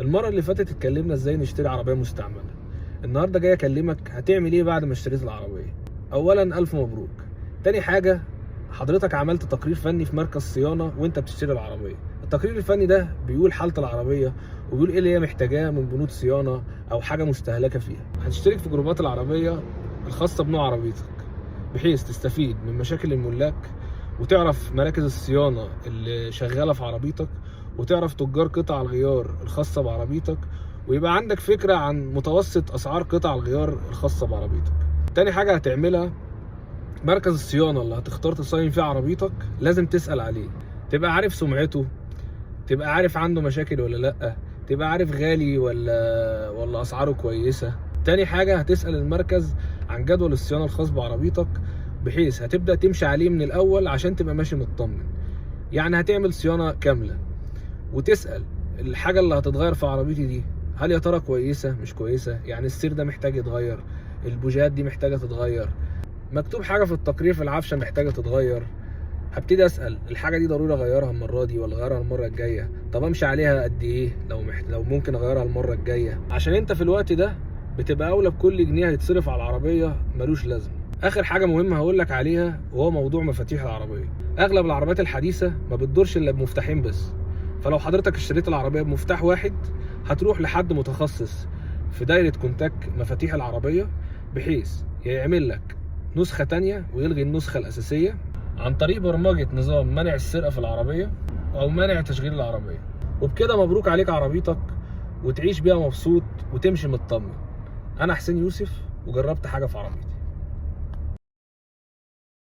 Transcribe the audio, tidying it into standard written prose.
المرة اللي فاتت اتكلمنا ازاي نشتري عربية مستعملة. النهاردة جاي اكلمك هتعمل ايه بعد ما اشتريت العربية. اولا الف مبروك. تاني حاجة، حضرتك عملت تقرير فني في مركز صيانة وانت بتشتري العربية. التقرير الفني ده بيقول حالة العربية وبيقول ايه اللي هي محتاجاه من بنود صيانة او حاجة مستهلكة فيها. هتشترك في جروبات العربية الخاصة بنوع عربيتك بحيث تستفيد من مشاكل الملاك وتعرف مراكز الصيانة اللي شغالة في عربيتك وتعرف تجار قطع الغيار الخاصة بعربيتك ويبقى عندك فكرة عن متوسط أسعار قطع الغيار الخاصة بعربيتك. تاني حاجة هتعملها، مركز الصيانة اللي هتختار تصين فيه عربيتك لازم تسأل عليه، تبقى عارف سمعته، تبقى عارف عنده مشاكل ولا لأ، تبقى عارف غالي ولا أسعاره كويسة. تاني حاجة هتسأل المركز عن جدول الصيانة الخاص بعربيتك بحيث هتبدأ تمشي عليه من الأول عشان تبقى ماشي مطمن. يعني هتعمل صيانة كاملة وتسأل الحاجة اللي هتتغير في عربيتي دي هل يا ترى كويسة مش كويسة، يعني السير ده محتاج يتغير، البوجيهات دي محتاجة تتغير، مكتوب حاجة في التقرير في العفشة محتاجة تتغير. هبتدي اسال الحاجه دي ضروري اغيرها المره دي ولا اغيرها المره الجايه، طب امشي عليها قد ايه لو ممكن اغيرها المره الجايه، عشان انت في الوقت ده بتبقى اولى بكل جنيه هيتصرف على العربيه ملوش لازمه. اخر حاجه مهمه هقول لك عليها وهو موضوع مفاتيح العربيه. اغلب العربيات الحديثه ما بتدورش الا بمفتاحين بس، فلو حضرتك اشتريت العربيه بمفتاح واحد هتروح لحد متخصص في دايره كونتاك مفاتيح العربيه بحيث يعمل لك نسخه تانية ويلغي النسخه الاساسيه عن طريق برمجة نظام منع السرقة في العربية أو منع تشغيل العربية. وبكده مبروك عليك عربيتك وتعيش بيها مبسوط وتمشي مطمن. أنا حسين يوسف وجربت حاجة في عربيتي.